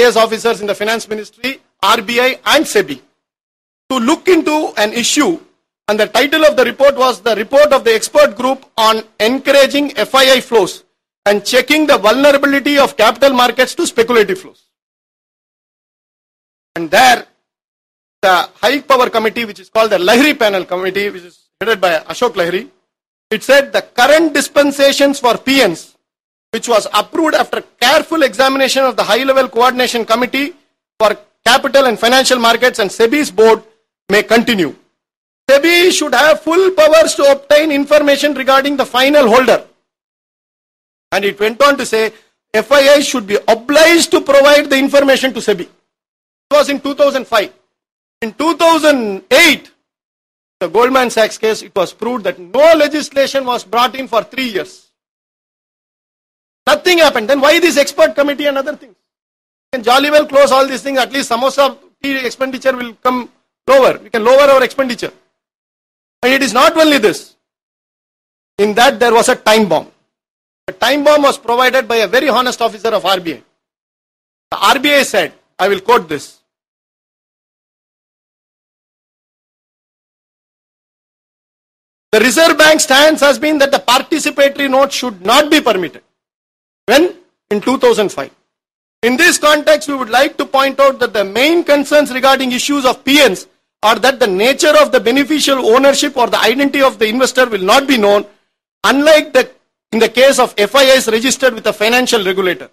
IAS officers in the finance ministry, RBI and SEBI to look into an issue, and the title of the report was the report of the expert group on encouraging FII flows and checking the vulnerability of capital markets to speculative flows. And there, the high power committee, which is called the Lahiri panel committee, which is headed by Ashok Lahiri, it said the current dispensations for PNs, which was approved after careful examination of the high level coordination committee for capital and financial markets and SEBI's board, may continue. SEBI should have full powers to obtain information regarding the final holder. And it went on to say, FII should be obliged to provide the information to SEBI. It was in 2005. In 2008, the Goldman Sachs case, it was proved that no legislation was brought in for 3 years. Nothing happened. Then why this expert committee and other things? We can jolly well close all these things. At least samosa tea expenditure will come lower. We can lower our expenditure. And it is not only this. In that there was a time bomb. The time bomb was provided by a very honest officer of RBI. The RBI said, I will quote this. The Reserve Bank stance has been that the participatory note should not be permitted. When? In 2005. In this context, we would like to point out that the main concerns regarding issues of PNs are that the nature of the beneficial ownership or the identity of the investor will not be known, unlike in the case of FIIs registered with a financial regulator.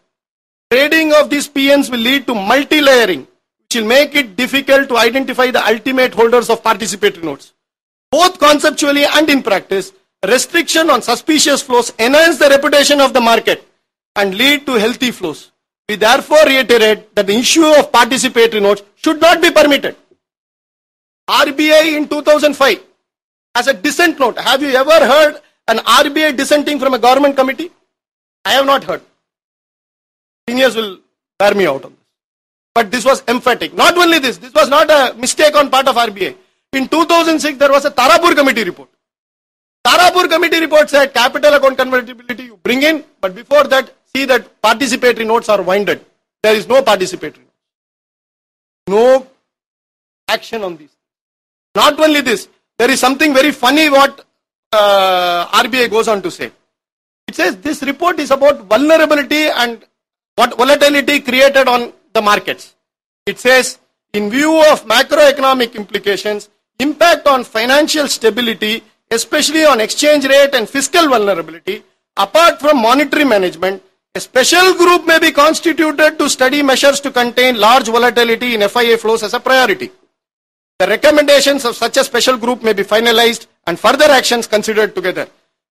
Trading of these PNs will lead to multi-layering, which will make it difficult to identify the ultimate holders of participatory notes. Both conceptually and in practice, restriction on suspicious flows enhance the reputation of the market and lead to healthy flows. We therefore reiterate that the issue of participatory notes should not be permitted. RBI in 2005 as a dissent note. Have you ever heard an RBI dissenting from a government committee? I have not heard. Seniors will bear me out on this. But this was emphatic. Not only this was not a mistake on part of RBI. In 2006, there was a Tarapur committee report. Tarapur committee report said capital account convertibility you bring in, but before that, see that participatory notes are winded. There is no participatory notes. No action on these. Not only this, there is something very funny what RBI goes on to say. It says this report is about vulnerability and what volatility created on the markets. It says, in view of macroeconomic implications, impact on financial stability, especially on exchange rate and fiscal vulnerability, apart from monetary management, a special group may be constituted to study measures to contain large volatility in FII flows as a priority. The recommendations of such a special group may be finalized and further actions considered together.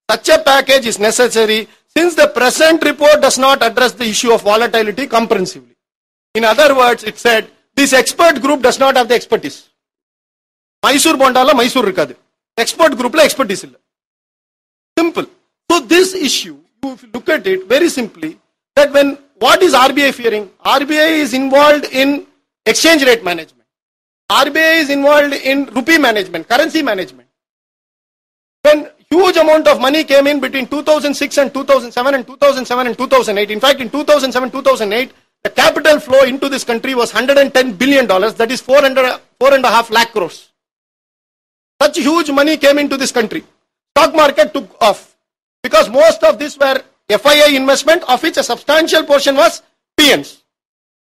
Such a package is necessary since the present report does not address the issue of volatility comprehensively. In other words, it said, this expert group does not have the expertise. Mysore Bondala, Mysore Rikadu. Expert group la expertise illa. Simple. So this issue, if you look at it very simply, that what is RBI fearing? RBI is involved in exchange rate management. RBI is involved in rupee management, currency management. When huge amount of money came in between 2006 and 2007 and 2007 and 2008, in fact in 2007-2008, the capital flow into this country was $110 billion, that is 4.5 lakh crores. Such huge money came into this country. Stock market took off because most of this were FII investment, of which a substantial portion was PNs.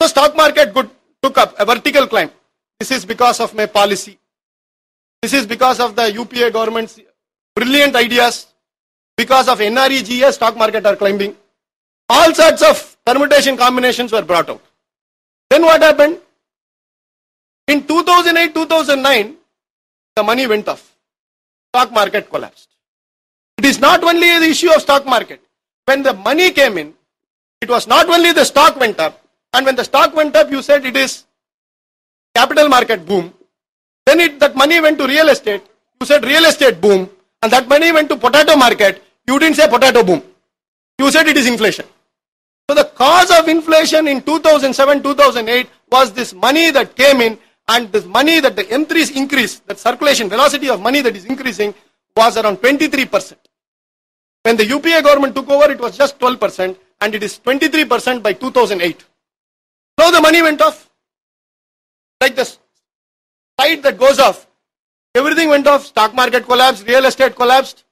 So stock market took up a vertical climb. This is because of my policy. This is because of the UPA government's brilliant ideas. Because of NREGS, stock market are climbing. All sorts of permutation combinations were brought out. Then what happened? In 2008-2009, the money went off. Stock market collapsed. It is not only the issue of stock market. When the money came in, it was not only the stock went up, and when the stock went up, you said it is capital market boom. Then that money went to real estate. You said real estate boom. And that money went to potato market. You didn't say potato boom. You said it is inflation. So the cause of inflation in 2007-2008 was this money that came in, and this money that the M3's increase, that circulation velocity of money that is increasing was around 23%. When the UPA government took over, it was just 12%, and it is 23% by 2008. So the money went off. Like the site that goes off. Everything went off. Stock market collapsed, real estate collapsed.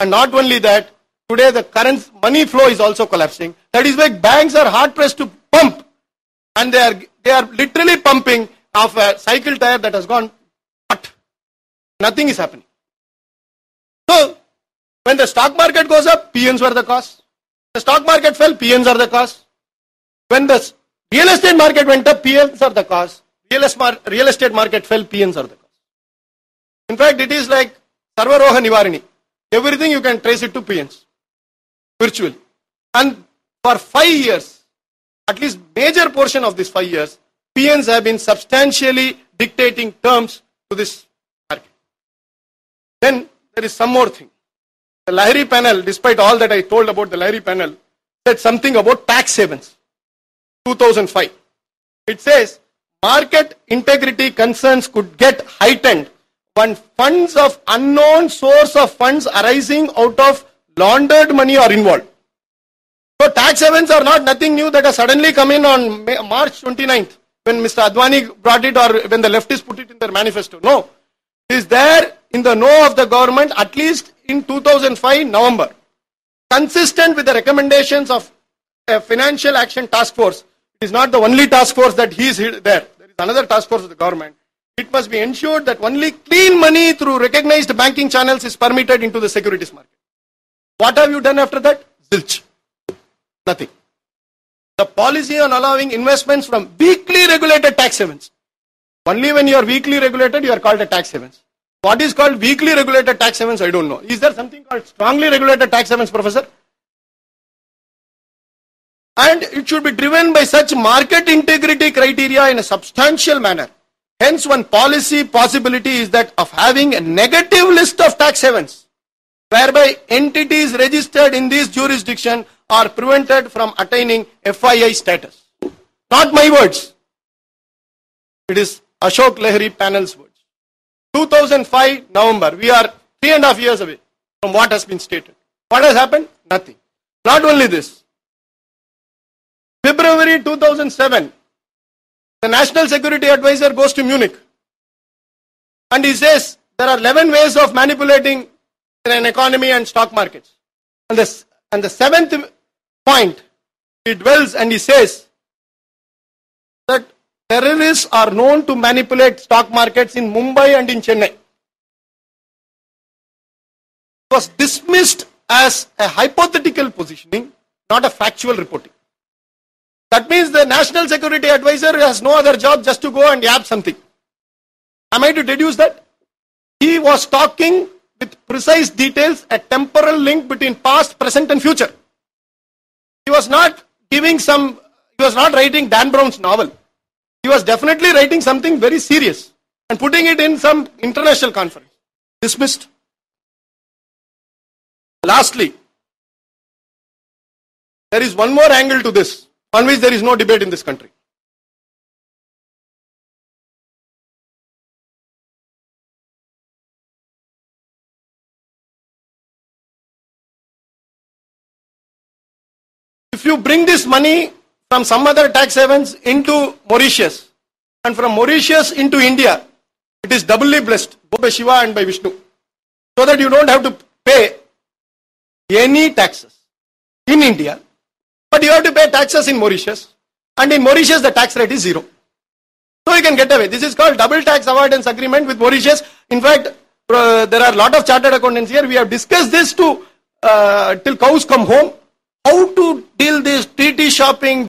And not only that, today the current money flow is also collapsing. That is why banks are hard pressed to pump. And they are literally pumping off a cycle tire that has gone hot. Nothing is happening. So, when the stock market goes up, PNs were the cause. The stock market fell, PNs are the cause. When the real estate market went up, PNs are the cause. Real estate market fell, PNs are the cause. In fact, it is like Sarvaroha Nivarini. Everything you can trace it to PNs. Virtually. And for 5 years, at least major portion of these 5 years, PNs have been substantially dictating terms to this market. Then there is some more thing. The Lahiri panel, despite all that I told about the Lahiri panel, said something about tax havens. 2005. It says market integrity concerns could get heightened when funds of unknown source of funds arising out of laundered money are involved. So tax havens are not nothing new that has suddenly come in on March 29th when Mr. Advani brought it or when the leftists put it in their manifesto. No. It is there in the know of the government at least in 2005 November. Consistent with the recommendations of a financial action task force. It is not the only task force that he is there. There is another task force of the government. It must be ensured that only clean money through recognized banking channels is permitted into the securities market. What have you done after that? Zilch. Nothing. The policy on allowing investments from weakly regulated tax havens. Only when you are weakly regulated, you are called a tax havens. What is called weakly regulated tax havens, I don't know. Is there something called strongly regulated tax havens, Professor? And it should be driven by such market integrity criteria in a substantial manner. Hence, one policy possibility is that of having a negative list of tax havens, whereby entities registered in this jurisdiction are prevented from attaining FII status. Not my words. It is Ashok Lahiri panel's words. 2005 November. We are 3.5 years away from what has been stated. What has happened? Nothing. Not only this. February 2007, the National Security Advisor goes to Munich and he says there are 11 ways of manipulating an economy and stock markets. And the seventh point, he dwells and he says that terrorists are known to manipulate stock markets in Mumbai and in Chennai. It was dismissed as a hypothetical positioning, not a factual reporting. That means the National Security Advisor has no other job just to go and yap something. Am I to deduce that? He was talking with precise details, a temporal link between past, present and future. He was not writing Dan Brown's novel. He was definitely writing something very serious and putting it in some international conference. Dismissed. Lastly, there is one more angle to this, on which there is no debate in this country. If you bring this money from some other tax havens into Mauritius, and from Mauritius into India, it is doubly blessed, both by Shiva and by Vishnu, so that you don't have to pay any taxes in India, but you have to pay taxes in Mauritius, and in Mauritius the tax rate is 0. So you can get away. This is called double tax avoidance agreement with Mauritius. In fact, there are a lot of chartered accountants here. We have discussed this till cows come home. How to deal this treaty shopping,